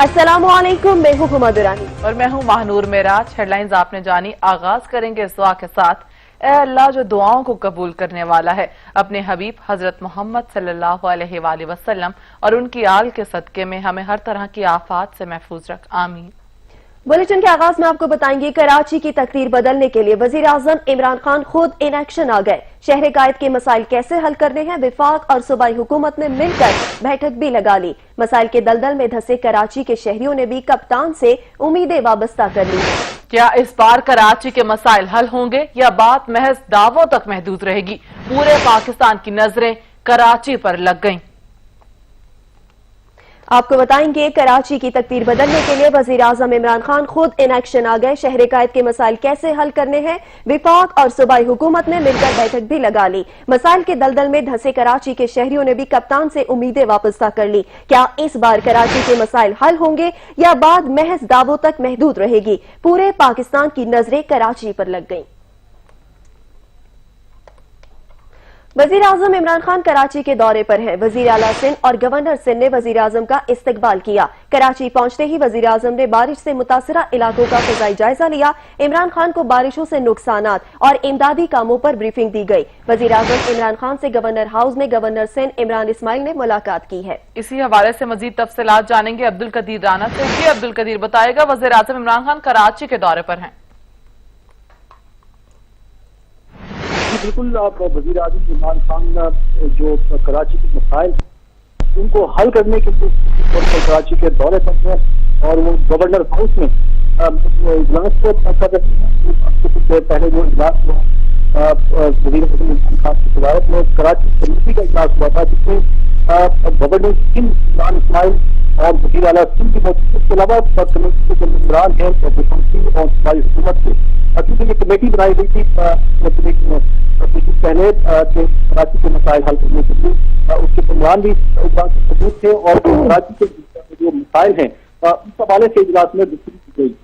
अस्सलामुअलैकुम, मैं हूं हुमा दुरानी और मैं हूं महानूर मेराज। हेडलाइंस आपने जानी। आगाज करेंगे इस दुआ के साथ। ए अल्लाह जो दुआओं को कबूल करने वाला है, अपने हबीब हजरत मोहम्मद सल्लल्लाहु अलैहि वसल्लम और उनकी आल के सदके में हमें हर तरह की आफात से महफूज रख, आमीन। बुलेटिन के आगाज में आपको बताएंगे, कराची की तकदीर बदलने के लिए वजीर आजम इमरान खान खुद इन एक्शन आ गए। शहर कायद के मसाइल कैसे हल करने हैं, विफाक और सूबाई हुकूमत ने मिलकर बैठक भी लगा ली। मसाइल के दलदल में धंसे कराची के शहरियों ने भी कप्तान से उम्मीदें वाबस्ता कर ली। क्या इस बार कराची के मसाइल हल होंगे या बात महज दावों तक महदूद रहेगी? पूरे पाकिस्तान की नजरें कराची पर लग गईं। आपको बताएंगे, कराची की तकदीर बदलने के लिए वजीर आजम इमरान खान खुद इन एक्शन आ गए। शहर कायद के मसाइल कैसे हल करने हैं, विफाक और सूबाई हुकूमत ने मिलकर बैठक भी लगा ली। मसाइल के दलदल में धंसे कराची के शहरियों ने भी कप्तान से उम्मीदें वापस्ता कर ली। क्या इस बार कराची के मसाइल हल होंगे या बात महज दावों तक महदूद रहेगी? पूरे पाकिस्तान की नजरें कराची पर लग गईं। वजीर आजम इमरान खान कराची के दौरे पर हैं। वजीर आला सिंध और गवर्नर सिंध ने वजीर आजम का इस्तकबाल किया। कराची पहुंचते ही वजीर आजम ने बारिश से मुतासरा इलाकों का फिजाई जायजा लिया। इमरान खान को बारिशों से नुकसानात और इमदादी कामों पर ब्रीफिंग दी गई। वजीर आजम इमरान खान से गवर्नर हाउस में गवर्नर सिंध इमरान इस्माइल ने मुलाकात की है। इसी हवाले से मजीद तफसीलात जानेंगे अब्दुल कदीर राना से। जी अब्दुल कदीर, बताएगा, वजीर आजम इमरान खान कराची के दौरे पर हैं। बिल्कुल, वजीर आजम इमरान खान जो कराची के मसाइल उनको हल करने के लिए कराची के दौरे पर हैं और वो गवर्नर हाउस में इजलास को कर रहे हैं। कुछ देर पहले जो इजलास हुआ वजीर आजम इमरान खान की सदारत में कराची कमेटी का इजलास हुआ था, जिसमें गवर्नर सिंध इमरान इस्माइल और वजीर आला सिंध की मौजूदगी के अलावा कमेटी के जो मेंबरान हैं सिंध और सूबाई हुकूमत के, क्योंकि ये कमेटी बनाई गई थी पहले के कराची के मसाइल हल करने के लिए, उसके मेंबरान भी मौजूद थे और कराची के जो मसाइल हैं उस हवाले से इजलास में गुफ्तगू की गई।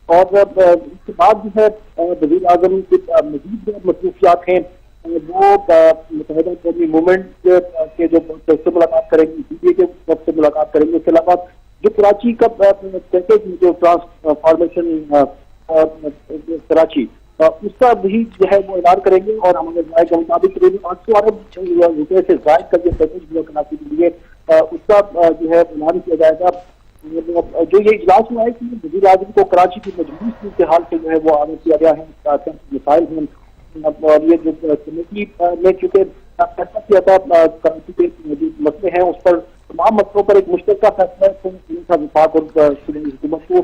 और इसके बाद जो है वजीर आजम के मजीद जो मसरूफियात हैं वो मुत्तहिदा कौमी मूवमेंट के जो से मुलाकात करेंगे, सीडीए के वक्त से मुलाकात करेंगे। इसके अलावा जो कराची का पैकेज जो ट्रांसफॉर्मेशन कराची उसका भी जो है वो ऐलान करेंगे और हमारे राय के मुताबिक 800 अरब रुपए से जायद का जो पैकेज हुआ कराची के लिए उसका जो है ऐलान किया जाएगा। जो ये इजलास हुआ है कि वजीर आजम को कराची की मजबूत सूरत हाल से जो है वो आगे किया गया है। मिसाइल हैं और ये जो कमेटी ने चूंकि फैसला किया था कराची के जो मसले हैं उस पर तमाम मसलों पर एक मुश्तरका फैसला विफाक और हुकूमत को,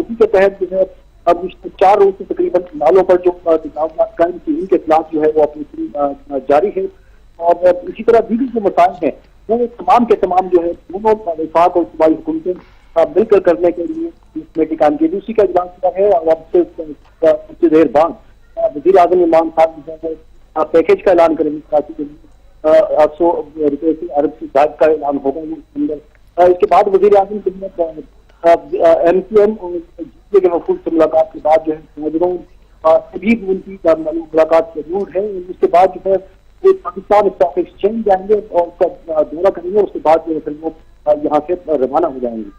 उसी के तहत जो है अब 4 रोज से तकरीबन नालों पर जो कायम की उनके खिलाफ जो है वो अपनी जारी है। और इसी तरह दीगर जो मसाइल हैं वो तमाम के तमाम जो है दोनों विफाक और सूबाई हुकूमतें मिलकर करने के लिए कमेटी काम की उसी का इजलास हुआ है। और अब से कुछ देर बाद वजीर आजम इमरान खान जो है पैकेज का ऐलान करेंगे कराची के लिए 800 रुपये से अरब से ज्यादा का ऐलान होगा इसके अंदर। इसके बाद वजीर आजम MQM के वफूद से मुलाकात के बाद जो है मुहाजिरों से भी उनकी मुलाकात जरूर है। उसके बाद जो है वो पाकिस्तान स्टॉक एक्सचेंज जाएंगे और उसका दौरा करेंगे। उसके बाद जो है वो यहाँ से रवाना हो जाएंगे।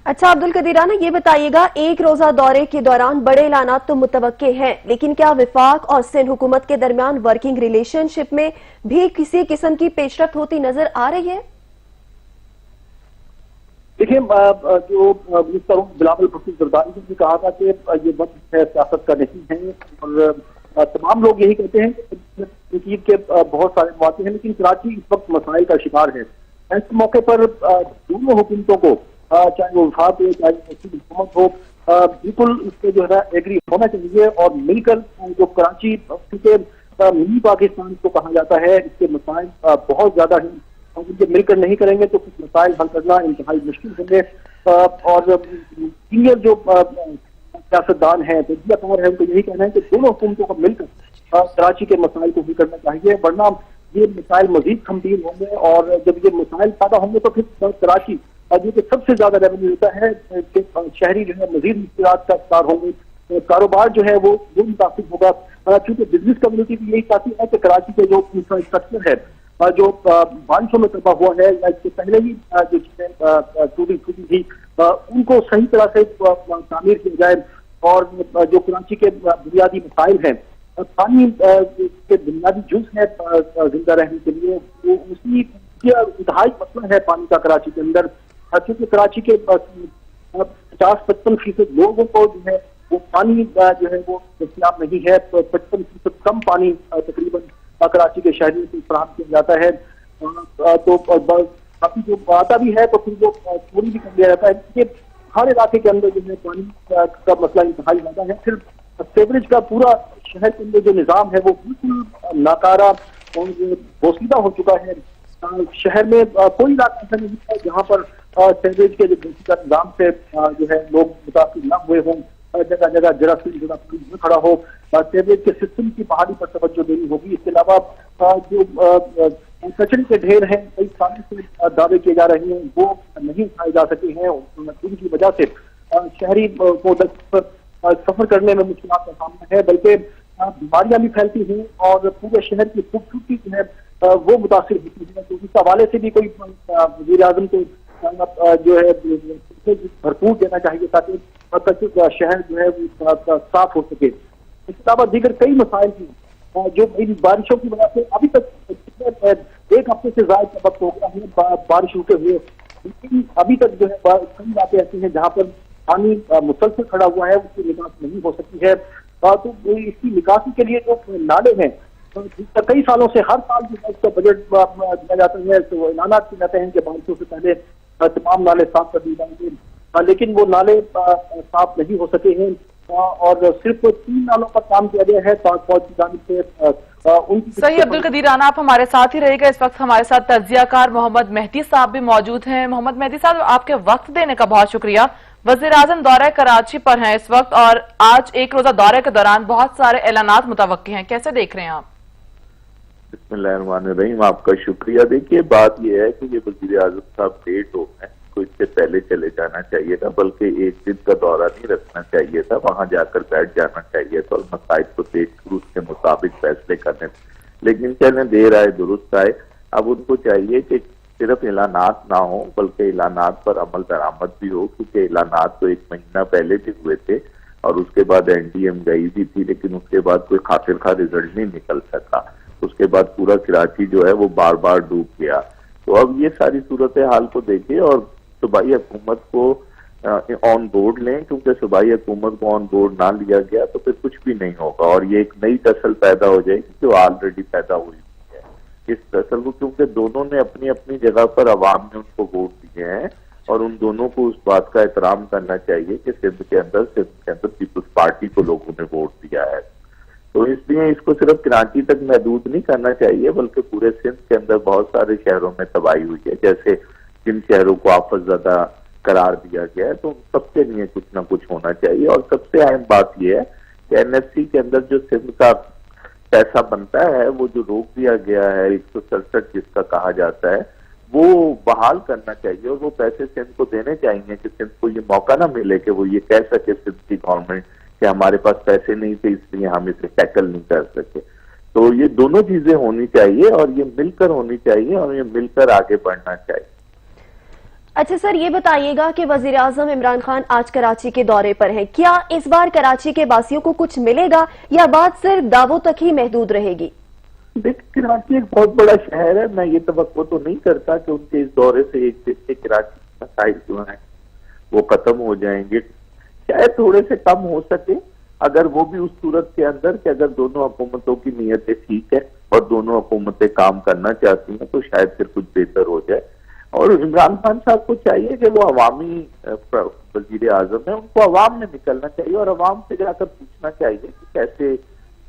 अच्छा अब्दुल कदीर राना, ये बताइएगा, एक रोजा दौरे के दौरान बड़े ऐलानात तो मुतवक्के हैं, लेकिन क्या विफाक और सिंध हुकूमत के दरमियान वर्किंग रिलेशनशिप में भी किसी किस्म की पेशरफ्त होती नजर आ रही है? देखिए, जो मिनिस्टर बिलावल भुट्टो जरदारी ने भी कहा था कि ये वक्त है सियासत का नहीं है और तमाम लोग यही कहते हैं कि तनकीद के बहुत सारे मौके हैं, लेकिन कराची इस वक्त मसाइल का शिकार है। ऐसे मौके पर दोनों हुकूमतों को, चाहे वो वफाक हो चाहे हुकूमत हो, बिल्कुल इस पे जो है एग्री होना चाहिए और मिलकर जो कराची, क्योंकि मिनी पाकिस्तान को कहा जाता है, इसके मसाइल बहुत ज्यादा हैं। उनके मिलकर नहीं करेंगे तो कुछ मसाइल हल करना इंतहाई मुश्किल होंगे। और सीनियर जो सियासतदान है, मीडियाकार है, उनको यही कहना है कि दोनों हुकूमतों को मिलकर कराची के मसाइल को हल करना चाहिए, वरना ये मसाइल मजीद खमतीन होंगे। और जब ये मसाइल पैदा होंगे तो फिर कराची जो कि सबसे ज्यादा रेवेन्यू होता है कि शहरी जो है मजीद मुश्किलात का शिकार होंगे। कारोबार जो है वो मुतासिर होगा, क्योंकि बिजनेस कम्युनिटी भी यही चाहती है कि कराची के जो इंफ्रास्ट्रक्चर है جو بارشوں میں تباہ ہوا ہے یا اس سے پہلے ہی جو چیزیں ٹوٹی تھی ان کو صحیح طرح سے تعمیر کیا جائے، اور جو کراچی کے بنیادی مسائل ہیں، پانی کے بنیادی جز ہے زندہ رہنے کے لیے، وہ اسی انتہائی مسئلہ ہے پانی کا کراچی کے اندر، کیونکہ کراچی کے 50-55% لوگوں کو جو ہے وہ پانی جو ہے وہ دستیاب نہیں ہے، 55% کم پانی تقریباً کراچی کے شہریوں کو فراہم کیا جاتا ہے، تو باقی جو آتا بھی ہے تو پھر وہ چوری بھی کر لیا جاتا ہے، کیونکہ ہر علاقے کے اندر جو ہے پانی کا مسئلہ انتہائی زیادہ ہے۔ پھر سیوریج کا پورا شہر کے اندر جو نظام ہے وہ بالکل ناکارہ اور بوسیدہ ہو چکا ہے۔ شہر میں کوئی علاقہ ایسا نہیں ہے جہاں پر سیوریج کے جو بوسیدہ نظام سے جو ہے لوگ متاثر نہ ہوئے ہوں، جگہ جگہ جراثیم نہ کھڑا ہو۔ سیوریج کے سسٹم کی بحالی پر توجہ دینی ہوگی۔ اس کے علاوہ جو کچرے کے ڈھیر ہیں، کئی سالوں سے دعوے کیے جا رہے ہیں، وہ نہیں اٹھائے جا سکے ہیں، ان کی وجہ سے شہری کو سفر کرنے میں مشکلات کا سامنا ہے، بلکہ بیماریاں بھی پھیلتی ہیں اور پورے شہر کی خوبصورتی جو ہے وہ متاثر ہوتی ہے۔ تو اس حوالے سے بھی کوئی وزیر اعظم کو جو ہے بھرپور دینا چاہیے تاکہ شہر جو ہے وہ صاف ہو سکے۔ اس کے علاوہ دیگر کئی مسائل ہیں جو بارشوں کی وجہ سے ابھی تک ایک ہفتے سے زائد وقت ہو گیا ہے بارش رکے ہوئے، لیکن ابھی تک جو ہے کئی علاقے ایسے ہیں جہاں پر پانی مسلسل کھڑا ہوا ہے، اس کی نکاسی نہیں ہو سکی ہے۔ تو اس کی نکاسی کے لیے جو نالے ہیں کئی سالوں سے ہر سال جو ہے اس کا بجٹ دیا جاتا ہے، تو اعلانات کیے جاتے ہیں کہ بارشوں سے پہلے تمام نالے صاف کر دیے جائیں گے، لیکن وہ نالے صاف نہیں ہو سکے ہیں، اور صرف 3 نالوں پر کام کیا گیا ہے پاک فوج کی جانب سے۔ صحیح عبدالقدیر رانا، آپ ہمارے ساتھ ہی رہے گا۔ اس وقت ہمارے ساتھ تجزیہ کار محمد مہدی صاحب بھی موجود ہیں۔ محمد مہدی صاحب، آپ کے وقت دینے کا بہت شکریہ۔ وزیر اعظم دورہ کراچی پر ہیں اس وقت، اور آج ایک روزہ دورے کے دوران بہت سارے اعلانات متوقع ہیں، کیسے دیکھ رہے ہیں آپ؟ بسم اللہ الرحمن الرحیم، آپ کا شکریہ۔ دیکھیے بات یہ ہے کہ یہ وزیر اعظم صاحب لیٹ ہو گئے، کو اس سے پہلے چلے جانا چاہیے تھا، بلکہ ایک دن کا دورہ نہیں رکھنا چاہیے تھا، وہاں جا کر بیٹھ جانا چاہیے تھا اور مسائل کو دیکھ کر اس کے مطابق فیصلے کرنے، لیکن چلیں دیر آئے درست آئے۔ اب ان کو چاہیے کہ صرف اعلانات نہ ہوں بلکہ اعلانات پر عمل درآمد بھی ہو، کیونکہ اعلانات تو 1 مہینہ پہلے بھی ہوئے تھے اور اس کے بعد NDM گئی بھی تھی، لیکن اس کے بعد کوئی خاطر خواہ رزلٹ نہیں نکل سکا۔ اس کے بعد پورا کراچی جو ہے وہ بار بار ڈوب گیا۔ تو اب یہ ساری صورتحال کو دیکھیں اور صوبائی حکومت کو آن بورڈ لیں، کیونکہ صوبائی حکومت کو آن بورڈ نہ لیا گیا تو پھر کچھ بھی نہیں ہوگا، اور یہ ایک نئی نسل پیدا ہو جائے گی جو آلریڈی پیدا ہوئی ہے اس نسل کو، کیونکہ دونوں نے اپنی اپنی جگہ پر عوام نے ان کو ووٹ دیے ہیں، اور ان دونوں کو اس بات کا احترام کرنا چاہیے کہ سندھ کے اندر پیپلز پارٹی کو لوگوں نے ووٹ دیا ہے۔ تو اس لیے اس کو صرف کراچی تک محدود نہیں کرنا چاہیے، بلکہ پورے سندھ کے اندر بہت سارے شہروں میں تباہی ہوئی ہے، جیسے جن شہروں کو آفت زدہ قرار دیا گیا ہے، تو سب کے لیے کچھ نہ کچھ ہونا چاہیے۔ اور سب سے اہم بات یہ ہے کہ NFC کے اندر جو سندھ کا پیسہ بنتا ہے، وہ جو روک دیا گیا ہے 167 جس کا کہا جاتا ہے، وہ بحال کرنا چاہیے، اور وہ پیسے سندھ کو دینے چاہیے کہ سندھ کو یہ موقع نہ ملے کہ وہ یہ کہہ سکے سندھ کی گورنمنٹ کہ ہمارے پاس پیسے نہیں تھے اس لیے ہم اسے ٹیکل نہیں کر سکے۔ تو یہ دونوں چیزیں ہونی چاہیے اور یہ مل کر ہونی چاہیے اور یہ مل کر آگے بڑھنا چاہیے۔ اچھا سر، یہ بتائیے گا کہ وزیر اعظم عمران خان آج کراچی کے دورے پر ہیں، کیا اس بار کراچی کے باسیوں کو کچھ ملے گا یا بات صرف دعووں تک ہی محدود رہے گی؟ دیکھیں کراچی ایک بہت بڑا شہر ہے، میں یہ توقع تو نہیں کرتا کہ ان کے اس دورے سے ایک دن کے کراچی کے مسائل جو ہیں وہ ختم ہو جائیں گے، شاید تھوڑے سے کم ہو سکے، اگر وہ بھی اس صورت کے اندر کہ اگر دونوں حکومتوں کی نیتیں ٹھیک ہے اور دونوں حکومتیں کام کرنا چاہتی ہیں تو شاید پھر کچھ بہتر ہو جائے۔ اور عمران خان صاحب کو چاہیے کہ وہ عوامی وزیر اعظم ہیں، ان کو عوام میں نکلنا چاہیے اور عوام سے جا کر پوچھنا چاہیے کہ کیسے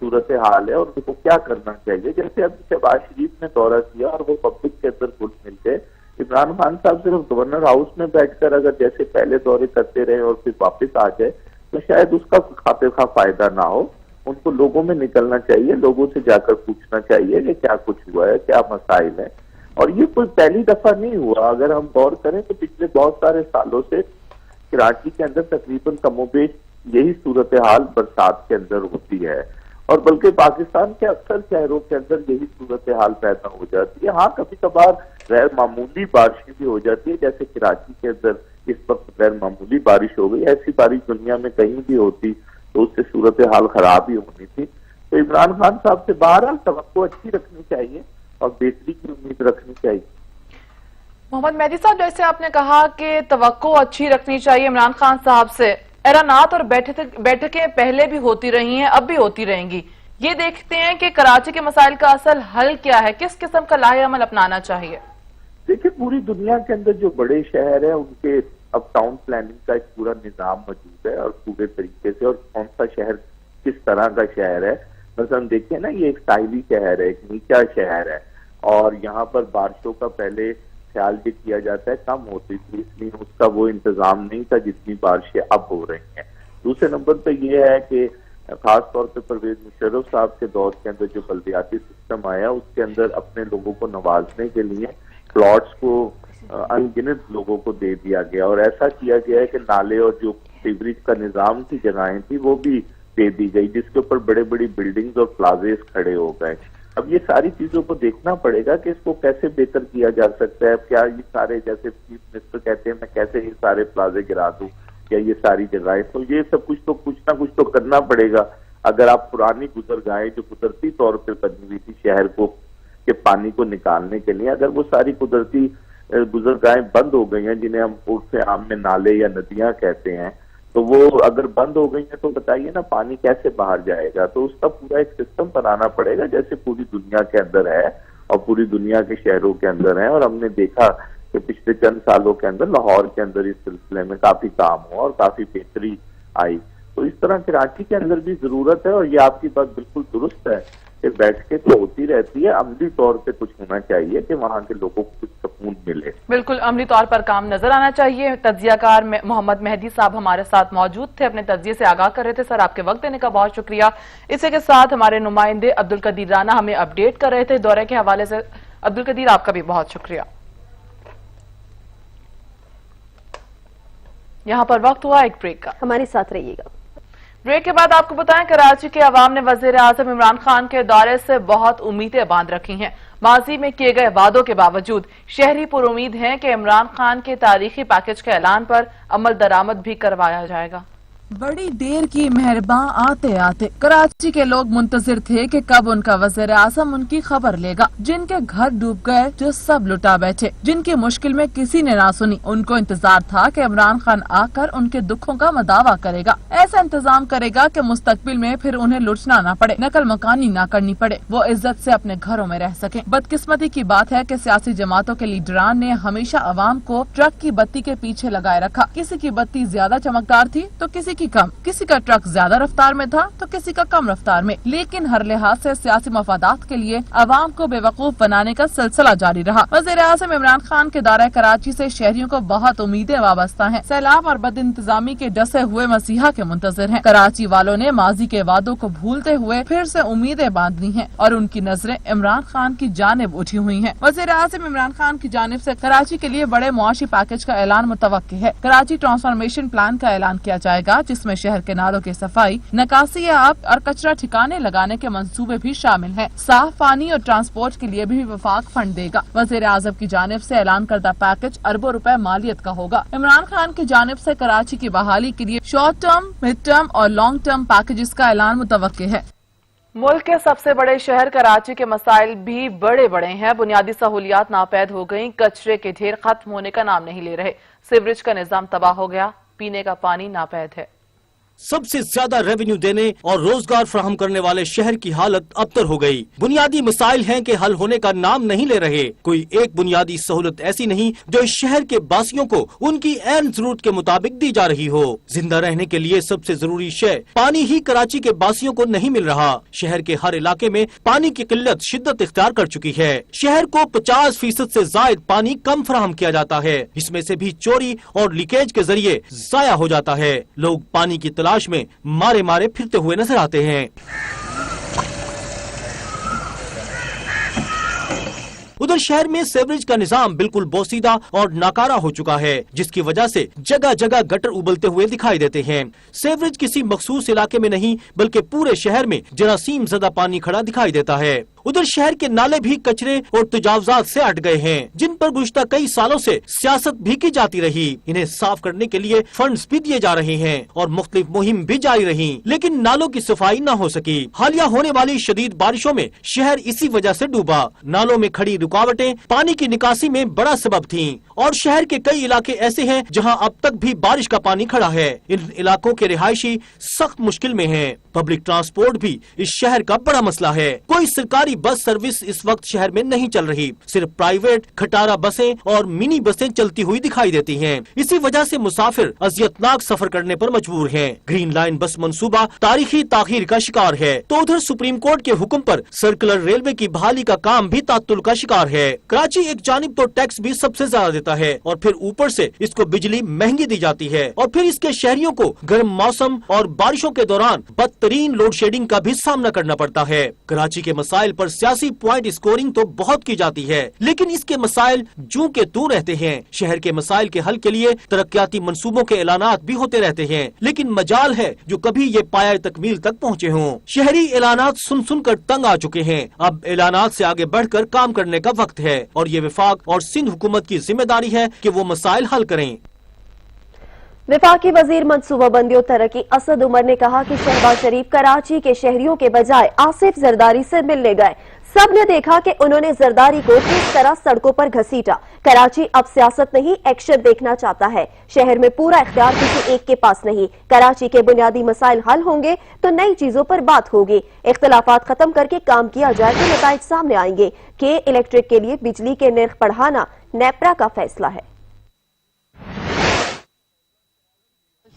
صورتحال ہے اور ان کو کیا کرنا چاہیے۔ جیسے اب شہباز شریف نے دورہ کیا اور وہ پبلک کے اندر گھل مل گئے، عمران خان صاحب صرف گورنر ہاؤس میں بیٹھ کر اگر جیسے پہلے دورے کرتے رہے اور پھر واپس آ جائے تو شاید اس کا خاطر خواہ فائدہ نہ ہو۔ ان کو لوگوں میں نکلنا چاہیے، لوگوں سے جا کر پوچھنا چاہیے کہ کیا کچھ ہوا ہے، کیا مسائل ہیں، اور یہ کوئی پہلی دفعہ نہیں ہوا۔ اگر ہم غور کریں تو پچھلے بہت سارے سالوں سے کراچی کے اندر تقریباً کم و بیش یہی صورتحال برسات کے اندر ہوتی ہے، اور بلکہ پاکستان کے اکثر شہروں کے اندر یہی صورتحال پیدا ہو جاتی ہے. ہاں کبھی کبھار غیر معمولی بارشیں بھی ہو جاتی ہے، جیسے کراچی کے اندر اس وقت غیر معمولی بارش ہو گئی. ایسی بارش دنیا میں کہیں بھی ہوتی تو اس سے صورتحال خراب ہی ہونی تھی. تو عمران خان صاحب سے بہرحال توقع اچھی رکھنی چاہیے اور بہتری کی امید رکھنی چاہیے. محمد مہدی صاحب، جیسے آپ نے کہا کہ توقع اچھی رکھنی چاہیے عمران خان صاحب سے، اعلانات اور بیٹھکیں پہلے بھی ہوتی رہی ہیں، اب بھی ہوتی رہیں گی. یہ دیکھتے ہیں کہ کراچی کے مسائل کا اصل حل کیا ہے، کس قسم کا لاہ عمل اپنانا چاہیے؟ دیکھیں پوری دنیا کے اندر جو بڑے شہر ہیں ان کے اب ٹاؤن پلاننگ کا ایک پورا نظام موجود ہے اور پورے طریقے سے، اور کون سا شہر کس طرح کا شہر ہے. مثلا دیکھیں نا، یہ ایک ساحلی شہر ہے، ایک نیچا شہر ہے، اور یہاں پر بارشوں کا پہلے خیال یہ کیا جاتا ہے کم ہوتی تھی، اس لیے اس کا وہ انتظام نہیں تھا جتنی بارشیں اب ہو رہی ہیں. دوسرے نمبر پہ یہ ہے کہ خاص طور پہ پرویز مشرف صاحب کے دور کے اندر جو بلدیاتی سسٹم آیا اس کے اندر اپنے لوگوں کو نوازنے کے لیے پلاٹس کو ان گنت لوگوں کو دے دیا گیا، اور ایسا کیا گیا ہے کہ نالے اور جو سیوریج کا نظام کی جگہیں تھی وہ بھی دے دی گئی، جس کے اوپر بڑے بڑی بلڈنگز اور پلازیز کھڑے ہو گئے. اب یہ ساری چیزوں کو دیکھنا پڑے گا کہ اس کو کیسے بہتر کیا جا سکتا ہے. کیا یہ سارے، جیسے چیف منسٹر کہتے ہیں میں کیسے یہ سارے پلازے گرا دوں یا یہ ساری جگہیں، تو یہ سب کچھ نہ کچھ تو کرنا پڑے گا. اگر آپ پرانی گزرگاہیں جو قدرتی طور پہ بنی ہوئی تھی شہر کو کے پانی کو نکالنے کے لیے، اگر وہ ساری قدرتی گزرگاہیں بند ہو گئی ہیں جنہیں ہم عرف عام میں نالے یا ندیاں کہتے ہیں، تو وہ اگر بند ہو گئی ہیں تو بتائیے نا پانی کیسے باہر جائے گا. تو اس کا پورا ایک سسٹم بنانا پڑے گا جیسے پوری دنیا کے اندر ہے اور پوری دنیا کے شہروں کے اندر ہے. اور ہم نے دیکھا کہ پچھلے چند سالوں کے اندر لاہور کے اندر اس سلسلے میں کافی کام ہوا اور کافی بہتری آئی. تو اس طرح کراچی کے اندر بھی ضرورت ہے، اور یہ آپ کی بات بالکل درست ہے کہ بیٹھکیں تو ہوتی رہتی ہے، عملی طور پہ کچھ ہونا چاہیے کہ وہاں کے لوگوں کو کچھ سکون ملے. بالکل عملی طور پر کام نظر آنا چاہیے. تجزیہ کار محمد مہدی صاحب ہمارے ساتھ موجود تھے، اپنے تجزیے سے آگاہ کر رہے تھے. سر آپ کے وقت دینے کا بہت شکریہ. اسی کے ساتھ ہمارے نمائندے عبدالقدیر رانا ہمیں اپڈیٹ کر رہے تھے دورے کے حوالے سے. عبدالقدیر آپ کا بھی بہت شکریہ. یہاں پر وقت ہوا ایک بریک کا، ہمارے ساتھ رہیے گا. بریک کے بعد آپ کو بتائیں کراچی کے عوام نے وزیر اعظم عمران خان کے دورے سے بہت امیدیں باندھ رکھی ہیں. ماضی میں کیے گئے وعدوں کے باوجود شہری پر امید ہیں کہ عمران خان کے تاریخی پیکج کے اعلان پر عمل درآمد بھی کروایا جائے گا. بڑی دیر کی مہرباں آتے آتے کراچی کے لوگ منتظر تھے کہ کب ان کا وزیر اعظم ان کی خبر لے گا. جن کے گھر ڈوب گئے، جو سب لٹا بیٹھے، جن کی مشکل میں کسی نے نہ سنی، ان کو انتظار تھا کہ عمران خان آ کر ان کے دکھوں کا مداوع کرے گا. ایسا انتظام کرے گا کہ مستقبل میں پھر انہیں لٹنا نہ پڑے، نقل مکانی نہ کرنی پڑے، وہ عزت سے اپنے گھروں میں رہ سکیں. بدقسمتی کی بات ہے کہ سیاسی جماعتوں کے لیڈران نے ہمیشہ عوام کو ٹرک کی بتی کے پیچھے لگائے رکھا. کسی کی بتی زیادہ چمکدار تھی تو کسی کی کم، کسی کا ٹرک زیادہ رفتار میں تھا تو کسی کا کم رفتار میں، لیکن ہر لحاظ سے سیاسی مفادات کے لیے عوام کو بے وقوف بنانے کا سلسلہ جاری رہا. وزیر اعظم عمران خان کے دورہ کراچی سے شہریوں کو بہت امیدیں وابستہ ہیں. سیلاب اور بد انتظامی کے ڈسے ہوئے مسیحا کے منتظر ہیں. کراچی والوں نے ماضی کے وعدوں کو بھولتے ہوئے پھر سے امیدیں باندھنی ہیں اور ان کی نظریں عمران خان کی جانب اٹھی ہوئی ہیں. وزیر اعظم عمران خان کی جانب سے کراچی کے لیے بڑے معاشی پیکج کا اعلان متوقع ہے. کراچی ٹرانسفارمیشن پلان کا اعلان کیا جائے گا جس میں شہر کے نالوں کی صفائی، نکاسی آب اور کچرا ٹھکانے لگانے کے منصوبے بھی شامل ہیں. صاف پانی اور ٹرانسپورٹ کے لیے بھی وفاق فنڈ دے گا. وزیر اعظم کی جانب سے اعلان کردہ پیکج اربوں روپے مالیت کا ہوگا. عمران خان کی جانب سے کراچی کی بحالی کے لیے شارٹ ٹرم، مڈ ٹرم اور لانگ ٹرم پیکجز کا اعلان متوقع ہے. ملک کے سب سے بڑے شہر کراچی کے مسائل بھی بڑے ہیں. بنیادی سہولیات ناپید ہو گئیں، کچرے کے ڈھیر ختم ہونے کا نام نہیں لے رہے، سیوریج کا نظام تباہ ہو گیا، پینے کا پانی ناپید ہے. سب سے زیادہ ریونیو دینے اور روزگار فراہم کرنے والے شہر کی حالت ابتر ہو گئی. بنیادی مسائل ہیں کہ حل ہونے کا نام نہیں لے رہے. کوئی ایک بنیادی سہولت ایسی نہیں جو اس شہر کے باسیوں کو ان کی عین ضرورت کے مطابق دی جا رہی ہو. زندہ رہنے کے لیے سب سے ضروری شے پانی ہی کراچی کے باسیوں کو نہیں مل رہا. شہر کے ہر علاقے میں پانی کی قلت شدت اختیار کر چکی ہے. شہر کو 50% سے زائد پانی کم فراہم کیا جاتا ہے، اس میں سے بھی چوری اور لیکیج کے ذریعے ضائع ہو جاتا ہے. لوگ پانی کی تلاش میں مارے پھرتے ہوئے نظر آتے ہیں. उधर शहर में सीवरेज का निजाम बिल्कुल बोसीदा और नाकारा हो चुका है, जिसकी वजह से जगह जगह गटर उबलते हुए दिखाई देते हैं। सीवरेज किसी मखसूस इलाके में नहीं बल्कि पूरे शहर में जरासीम ज़दा पानी खड़ा दिखाई देता है। उधर शहर के नाले भी कचरे और तजावजात से अट गए हैं, जिन पर गुज़श्ता कई सालों से सियासत भी की जाती रही। इन्हें साफ करने के लिए फंड्स भी दिए जा रहे हैं और मुख्तलिफ मुहिम भी जारी रही, लेकिन नालों की सफाई न हो सकी। हालिया होने वाली शदीद बारिशों में शहर इसी वजह से डूबा। नालों में खड़ी रुकावटें पानी की निकासी में बड़ा सबब थीं और शहर के कई इलाके ऐसे हैं जहां अब तक भी बारिश का पानी खड़ा है। इन इलाकों के रिहायशी सख्त मुश्किल में हैं। पब्लिक ट्रांसपोर्ट भी इस शहर का बड़ा मसला है। कोई सरकारी बस सर्विस इस वक्त शहर में नहीं चल रही, सिर्फ प्राइवेट खटारा बसें और मिनी बसें चलती हुई दिखाई देती हैं। इसी वजह से मुसाफिर अजियतनाक सफर करने पर मजबूर हैं। ग्रीन लाइन बस मंसूबा तारीखी ताखीर का शिकार है, तो उधर सुप्रीम कोर्ट के हुक्म पर सर्कुलर रेलवे की बहाली का काम भी तात्तुल का शिकार है। कराची एक जानिब तो टैक्स भी सबसे ज्यादा देता है और फिर ऊपर से इसको बिजली महंगी दी जाती है और फिर इसके शहरियों को गर्म मौसम और बारिशों के दौरान बदतरीन लोड शेडिंग का भी सामना करना पड़ता है। कराची के मसाइल पर सियासी पॉइंट स्कोरिंग तो बहुत की जाती है, लेकिन इसके मसाइल जूं के तू रहते हैं। शहर के मसाइल के हल के लिए तरक्याती मंसूबों के ऐलानात भी होते रहते हैं, लेकिन मजाल है जो कभी ये पाया तकमील तक पहुँचे हों। शहरी ऐलानात सुन सुन कर तंग आ चुके हैं। अब ऐलानात से आगे बढ़कर काम करने का वक्त है और ये वफाक और सिंध हुकूमत की जिम्मेदारी है कि वो मसाइल हल करें। वफाकी वजीर मनसूबाबंदी और तरक्की असद उमर ने कहा कि शहबाज शरीफ कराची के शहरियों के बजाय आसिफ जरदारी से मिलने गए। सब ने देखा कि उन्होंने जरदारी को किस तरह सड़कों पर घसीटा। कराची अब सियासत नहीं एक्शन देखना चाहता है। शहर में पूरा इख्तियार किसी एक के पास नहीं। कराची के बुनियादी मसाइल हल होंगे तो नई चीजों पर बात होगी। इख्तिलाफात खत्म करके काम किया जाए तो नताइज सामने आएंगे। के इलेक्ट्रिक के लिए बिजली के निर्ख बढ़ाना नेपरा का फैसला है।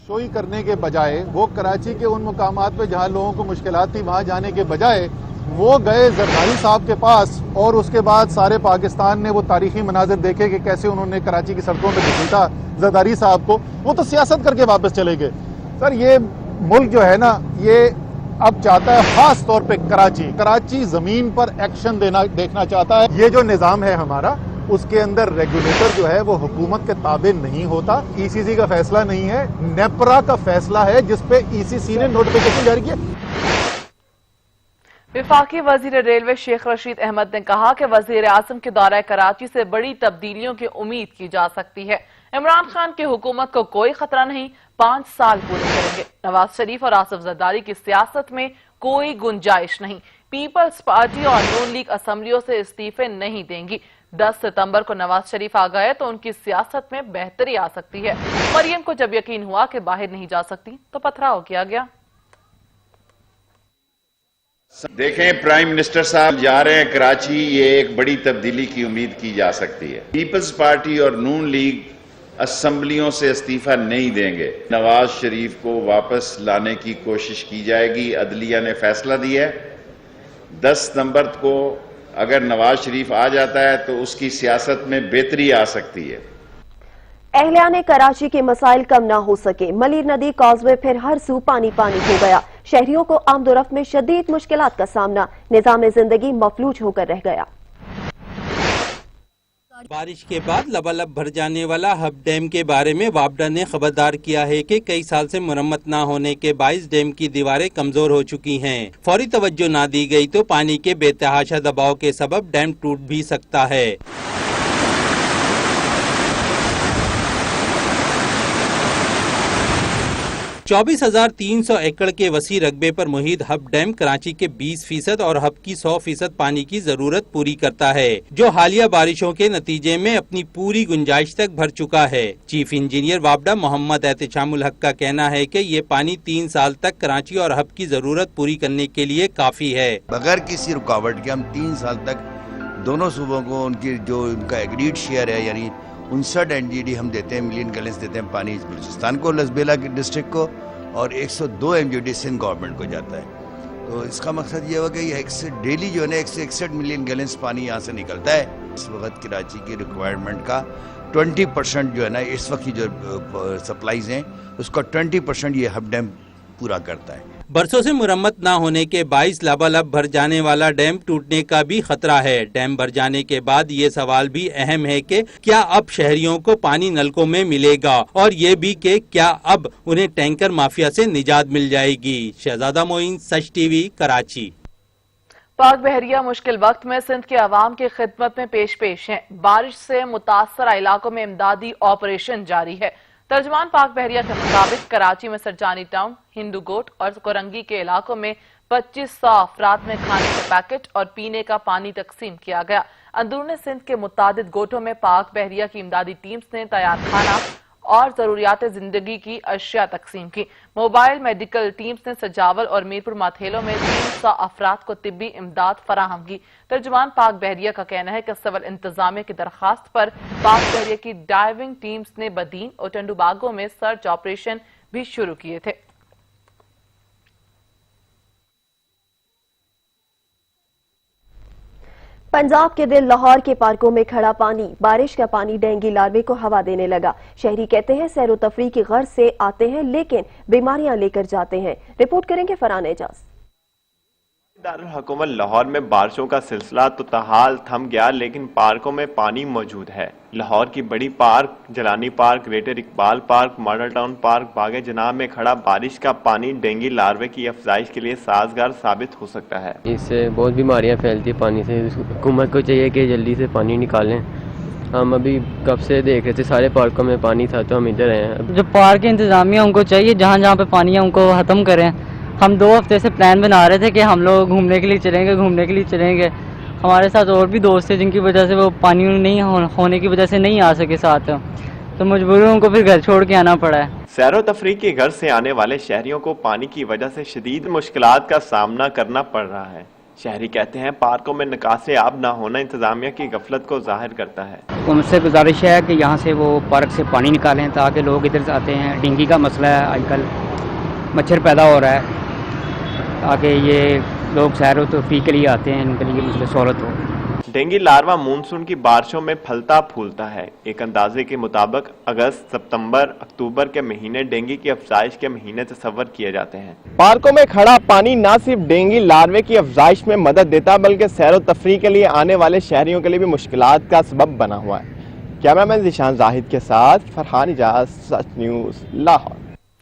शोई करने के बजाय वो कराची के उन मुकामात पे जहां लोगों को मुश्किलात थी वहां जाने के बजाय वो गए जरदारी साहब के पास और उसके बाद सारे पाकिस्तान ने वो तारीखी मनाजिर देखे कि कैसे उन्होंने कराची की सड़कों पे घसीटा जरदारी साहब को। वो तो सियासत करके वापस चले गए। सर ये मुल्क जो है ना ये अब चाहता है खास तौर पे कराची जमीन पर एक्शन देखना चाहता है। ये जो निज़ाम है हमारा उसके अंदर रेगुलेटर जो है वो हुकूमत के ताबे नहीं होता। ईसीसी का फैसला नहीं है, नेपरा का फैसला है जिसपे ईसीसी ने नोटिफिकेशन जारी किया। वफाकी वजीर रेलवे शेख रशीद अहमद ने कहा कि वजीर आजम के दौरे कराची से बड़ी तब्दीलियों की उम्मीद की जा सकती है। इमरान खान की हुकूमत को कोई खतरा नहीं, 5 साल पूरे करेंगे। नवाज शरीफ और आसिफ जरदारी की सियासत में कोई गुंजाइश नहीं। पीपल्स पार्टी और नून लीग असम्बलियों से इस्तीफे नहीं देंगी। 10 सितंबर को नवाज शरीफ आ गए तो उनकी सियासत में बेहतरी आ सकती है। मरियम को जब यकीन हुआ कि बाहर नहीं जा सकती तो पथराव किया गया। देखें, प्राइम मिनिस्टर साहब जा रहे हैं कराची, ये एक बड़ी तब्दीली की उम्मीद की जा सकती है। पीपल्स पार्टी और नून लीग असेंबलियों से इस्तीफा नहीं देंगे। नवाज शरीफ को वापस लाने की कोशिश की जाएगी। अदलिया ने फैसला दिया है 10 सितंबर को अगर नवाज शरीफ आ जाता है तो उसकी सियासत में बेहतरी आ सकती है। अहलियाने कराची के मसाइल कम ना हो सके। मलिर नदी कॉजवे फिर हर सू पानी पानी हो गया। शहरियों को आमदोरफ्त में शदीद मुश्किलात का सामना। निजाम जिंदगी मफलूज होकर रह गया। बारिश के बाद लबालब भर जाने वाला हब डैम के बारे में वापडा ने खबरदार किया है कि कई साल से मुरम्मत न होने के बाइस डैम की दीवारें कमजोर हो चुकी हैं। फौरी तवज्जो ना दी गई तो पानी के बेतहाशा दबाव के सबब डैम टूट भी सकता है। 24,300 एकड़ के वसी रकबे पर मुहित हब डैम कराची के 20% और हब की 100% पानी की जरूरत पूरी करता है, जो हालिया बारिशों के नतीजे में अपनी पूरी गुंजाइश तक भर चुका है। चीफ इंजीनियर वापडा मोहम्मद एहतशामुल हक का कहना है कि ये पानी 3 साल तक कराची और हब की जरूरत पूरी करने के लिए काफी है। बगैर किसी रुकावट के हम 3 साल तक दोनों सूबों को उनकी जो उनका एग्रीड शेयर है यानी 59 NGD हम देते हैं, मिलियन गैलन्स देते हैं पानी बलूचिस्तान को, लसबेला डिस्ट्रिक्ट को, और 102 MGD सिंध गवर्नमेंट को जाता है। तो इसका मकसद ये हुआ कि डेली जो है ना 161 मिलियन गैलन्स पानी यहाँ से निकलता है। इस वक्त कराची की रिक्वायरमेंट का 20% जो है ना इस वक्त की जो सप्लाईज हैं उसका 20% ये हब डैम पूरा करता है। बरसों से मुरम्मत न होने के बाइस लबालब भर जाने वाला डैम टूटने का भी खतरा है। डैम भर जाने के बाद ये सवाल भी अहम है कि क्या अब शहरियों को पानी नलकों में मिलेगा और ये भी कि क्या अब उन्हें टैंकर माफिया से निजात मिल जाएगी। शहजादा मोइन, सच टीवी, कराची। पाक बहरिया मुश्किल वक्त में सिंध के अवाम की खिदमत में पेश हैं। बारिश से मुतासरा इलाकों में इमदादी ऑपरेशन जारी है। तर्जमान पाक बहरिया के मुताबिक कराची में सरजानी टाउन, हिंदू गोट और कोरंगी के इलाकों में 2500 अफराद में खाने के पैकेट और पीने का पानी तकसीम किया गया। अंदरूनी सिंध के मुतादिद गोटों में पाक बहरिया की इमदादी टीम्स ने तैयार खाना और जरूरियात जिंदगी की अशिया तकसीम की। मोबाइल मेडिकल टीम्स ने सजावल और मीरपुर माथेलों में 300 अफराद को तिब्बी इमदाद फराहम की। तर्जुमान पाक बहरिया का कहना है कि सिविल इंतजामिया की दरखास्त पर पाक बहरिया की डाइविंग टीम्स ने बदीन और टंडूबागों में सर्च ऑपरेशन भी शुरू किए थे। पंजाब के दिल लाहौर के पार्कों में खड़ा पानी, बारिश का पानी डेंगू लार्वे को हवा देने लगा। शहरी कहते हैं सैरो तफरी की गर्ज से आते हैं लेकिन बीमारियां लेकर जाते हैं। रिपोर्ट करेंगे फरहान एजाज। दारुल हुकूमत लाहौर में बारिशों का सिलसिला तो तहाल थम गया, लेकिन पार्कों में पानी मौजूद है। लाहौर की बड़ी park, Jilani park, greater Iqbal park, model town park, बागे जनाब में खड़ा बारिश का पानी डेंगू लार्वे की अफजाइश के लिए साजगार साबित हो सकता है। इससे बहुत बीमारियां फैलती हैं पानी से। हुकूमत को चाहिए कि जल्दी से पानी निकालें। हम अभी कब से देख रहे थे सारे पार्कों में पानी था तो हम इधर हैं। जो पार्क की इंतजामिया उनको चाहिए जहाँ जहाँ पे पानी है उनको ख़त्म करें। हम 2 हफ्ते से प्लान बना रहे थे कि हम लोग घूमने के लिए चलेंगे। हमारे साथ और भी दोस्त थे जिनकी वजह से वो पानी नहीं होने की वजह से नहीं आ सके साथ, तो मजबूरन उनको फिर घर छोड़ के आना पड़ा है। सैरो तफरी के घर से आने वाले शहरियों को पानी की वजह से शदीद मुश्किलात का सामना करना पड़ रहा है। शहरी कहते हैं पार्कों में निकासे आब ना होना इंतजामिया की गफलत को जाहिर करता है। उनसे गुजारिश है कि यहाँ से वो पार्क से पानी निकालें ताकि लोग इधर आते हैं। डेंगू का मसला है, आजकल मच्छर पैदा हो रहा है, ताकि ये लोग सैर व तफरीह के लिए आते हैं, इनके लिए मतलब सहूलत हो। डेंगू लार्वा मानसून की बारिशों में फलता फूलता है। एक अंदाजे के मुताबिक अगस्त, सितंबर, अक्टूबर के महीने डेंगू की अफजाइश के महीने तस्वर किए जाते हैं। पार्कों में खड़ा पानी न सिर्फ डेंगू लार्वे की अफजाइश में मदद देता बल्कि सैर व तफरीह के लिए आने वाले शहरियों के लिए भी मुश्किलात का सबब बना हुआ है। कैमरामैन ज़ीशान जाहिद के साथ फरहान इजाज, सच न्यूज़, लाहौर।